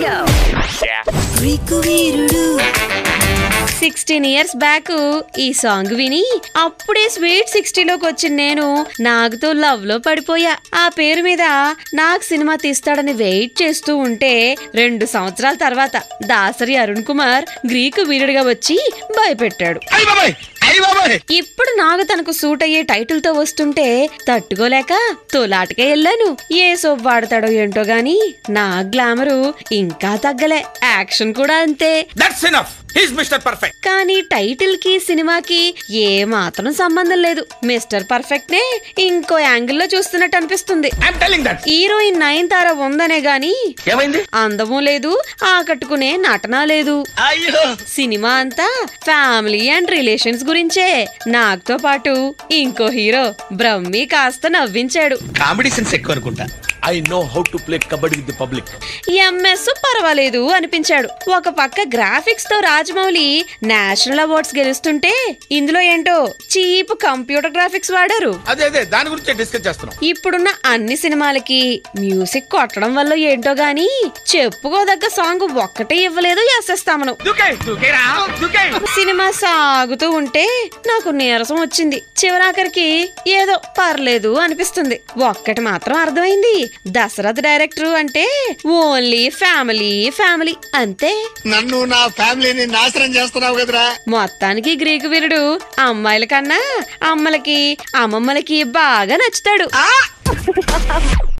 go. 16 years back ఈ song విని అప్పుడే స్వీట్ 60లోకి వచ్చిన నేను నాగుతో లవ్ లో పడిపోయా. ఆ పేరు మీద నాగ్ సినిమా తీస్తాడని వెయిట్ చేస్తూ ఉంటే 2 సంవత్సరాల తర్వాత దాసరి అరుణ్ కుమార్ గ్రీకు వీరుడిగా వచ్చి భయపెట్టాడు. ఇప్పుడు నాగు తనకు సూట్ అయ్యే టైటిల్ తో వస్తుంటే తట్టుకోలేక తోలాటకే వెళ్ళాను. ఏ సోప్ వాడతాడో ఏంటో గాని నా గ్లామరు ఇంకా తగ్గలే. యాక్షన్ కూడా అంతే. కానీ టైటిల్ కి సినిమాకి ఏ మాత్రం సంబంధం లేదు. మిస్టర్ పర్ఫెక్ట్ నే ఇంకో యాంగిల్ లో చూస్తున్నట్టు అనిపిస్తుంది. హీరోయిన్ నయనతార ఉందనే గాని అందము లేదు, ఆకట్టుకునే నటన లేదు. సినిమా అంతా ఫ్యామిలీ అండ్ రిలేషన్స్ గురించే. నాగ్తో పాటు ఇంకో హీరో బ్రహ్మి కాస్త నవ్వించాడు. కామెడీ సెన్స్ ఎక్కువ అనుకుంటా. I know how to play kabaddi with the public. MS పర్వాలేదు అనిపించాడు. ఒక పక్క గ్రాఫిక్స్ తో రాజమౌళి నేషనల్ అవార్డ్స్ గెలుస్తుంటే ఇందులో ఏంటో చీప్ కంప్యూటర్ గ్రాఫిక్స్ వాడారు. అదే దాని గురించి డిస్కస్ చేస్తున్నాం. ఇప్పుడున్న అన్ని సినిమాలకి మ్యూజిక్ కొట్టడం వల్ల ఏంటో గాని చెప్పుకోదగ్గ సాంగ్ ఒక్కటే ఇవ్వలేదు ఎస్ఎస్తామను. సినిమా సాగుతూ ఉంటే నాకు నీరసం వచ్చింది. చివరాఖరికి ఏదో పర్లేదు అనిపిస్తుంది. ఒక్కటి మాత్రం అర్థమైంది, దశరథ్ డైరెక్టర్ అంటే ఓన్లీ ఫ్యామిలీ అంతే. నన్ను నా ఫ్యామిలీని నాశనం చేస్తున్నావు కదరా. మొత్తానికి గ్రీకు వీరుడు అమ్మాయిల కన్నా అమ్మలకి అమ్మమ్మలకి బాగా నచ్చుతాడు.